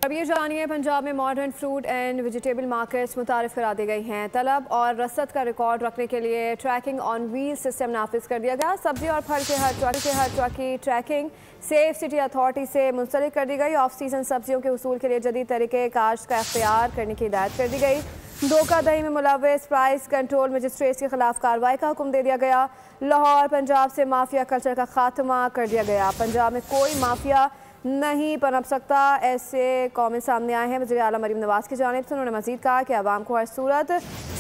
अब ये जानिए, पंजाब में modern fruit and vegetable markets मुतारिफ करा दी गई हैं। तलब और रसद का रिकॉर्ड रखने के लिए ट्रैकिंग ऑन व्हील सिस्टम नाफिज कर दिया गया। सब्जी और फल के हर ट्रक की ट्रैकिंग सेफ सिटी अथॉरिटी से मुंसलिक कर दी गई। ऑफ सीजन सब्जियों के उसूल के लिए जदीद तरीके काश्त का इख्तियार करने की हिदायत कर दी गई। धोखाधड़ी में मुलव्वस प्राइस कंट्रोल मजिस्ट्रेट के खिलाफ कार्रवाई का हुक्म दे दिया गया। लाहौर पंजाब से माफिया कल्चर का खात्मा कर दिया गया। पंजाब में कोई माफिया नहीं पनप सकता, ऐसे कॉमेंट सामने आए हैं वज़ीर आला मरीम नवाज की जानिब से। उन्होंने मजीद कहा कि आवाम को हर सूरत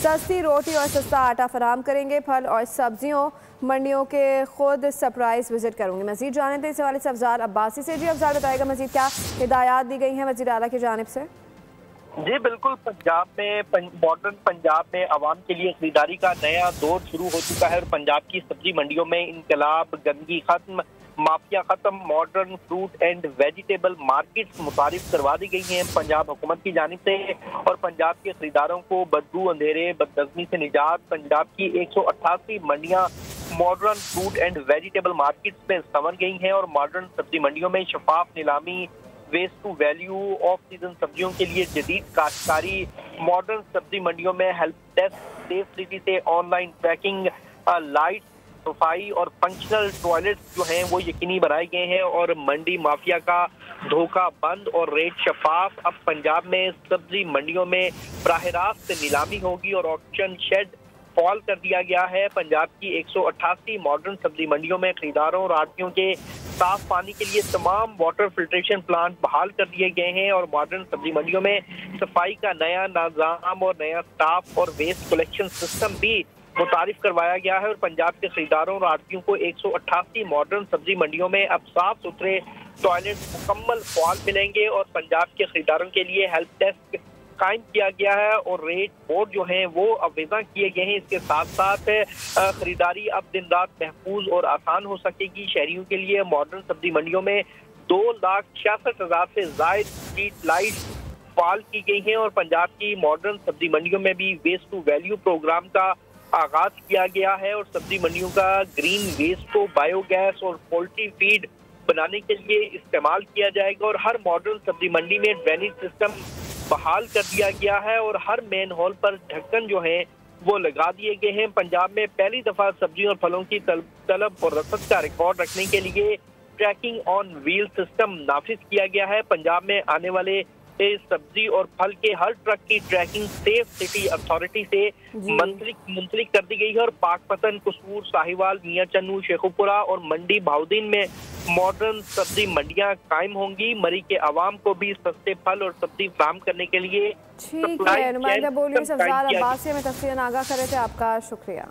सस्ती रोटी और सस्ता आटा फराम करेंगे। फल और सब्जियों मंडियों के खुद सरप्राइज विजिट करूंगी। मजीद जाने थे इस हवाले से अफजाल अब्बासी से। जी अफजाल, बताएगा मजीद क्या हिदायत दी गई हैं वज़ीर आला की जानिब से? जी बिल्कुल, पंजाब में मॉडर्न पंजाब में आवाम के लिए खरीदारी का नया दौर शुरू हो चुका है और पंजाब की सब्जी मंडियों में इनकलाब, गंदगी खत्म, माफिया खत्म, modern fruit and vegetable markets मुतारिफ करवा दी गई हैं पंजाब हुकूमत की जानिब से। और पंजाब के खरीदारों को बदबू, अंधेरे, बदनज़मी से निजात। पंजाब की 188 मंडियां modern fruit and vegetable markets में संवर गई हैं और मॉडर्न सब्जी मंडियों में शफाफ नीलामी, waste to value, off season सब्जियों के लिए जदीद काश्तकारी, मॉडर्न सब्जी मंडियों में हेल्प डेस्क, सेफ सिटी से ऑनलाइन ट्रैकिंग, लाइट, सफाई और फंक्शनल टॉयलेट्स जो हैं वो यकीनी बनाए गए हैं और मंडी माफिया का धोखा बंद और रेट शफाफ। अब पंजाब में सब्जी मंडियों में बराह रास्त नीलामी होगी और ऑक्शन शेड फॉल कर दिया गया है। पंजाब की 188 मॉडर्न सब्जी मंडियों में खरीदारों और आड़तियों के साफ पानी के लिए तमाम वाटर फिल्ट्रेशन प्लांट बहाल कर दिए गए हैं और मॉडर्न सब्जी मंडियों में सफाई का नया निज़ाम और नया स्टाफ और वेस्ट कलेक्शन सिस्टम भी मुतारिफ करवाया गया है। और पंजाब के खरीदारों और आड़तियों को 188 मॉडर्न सब्जी मंडियों में अब साफ सुथरे टॉयलेट मुकम्मल फाल मिलेंगे और पंजाब के खरीदारों के लिए हेल्प डेस्क कायम किया गया है और रेट बोर्ड जो हैं वो अवेजा किए गए हैं। इसके साथ साथ खरीदारी अब दिन रात महफूज और आसान हो सकेगी। शहरियों के लिए मॉडर्न सब्जी मंडियों में 2,66,000 से जायद स्ट्रीट लाइट फाल की गई हैं और पंजाब की मॉडर्न सब्जी मंडियों में भी वेस्ट टू वैल्यू प्रोग्राम का आगाज किया गया है और सब्जी मंडियों का ग्रीन वेस्ट को बायोगैस और पोल्ट्री फीड बनाने के लिए इस्तेमाल किया जाएगा और हर मॉडर्न सब्जी मंडी में ड्रेनेज सिस्टम बहाल कर दिया गया है और हर मेन हॉल पर ढक्कन जो है वो लगा दिए गए हैं। पंजाब में पहली दफा सब्जियों और फलों की तलब और रसद का रिकॉर्ड रखने के लिए ट्रैकिंग ऑन व्हील सिस्टम नाफिज किया गया है। पंजाब में आने वाले सब्जी और फल के हर ट्रक की ट्रैकिंग सेफ सिटी अथॉरिटी से मुंसलिक कर दी गई है और पाकपतन, कसूर, साहिवाल, मियां चन्नू, शेखुपुरा और मंडी भाउदीन में मॉडर्न सब्जी मंडियां कायम होंगी। मरी के आवाम को भी सस्ते फल और सब्जी फराहम करने के लिए ठीक है। नुमाइंदा बोलिए अफजाल अब्बासी में तफसीलन आगाह कर रहे थे। आपका शुक्रिया।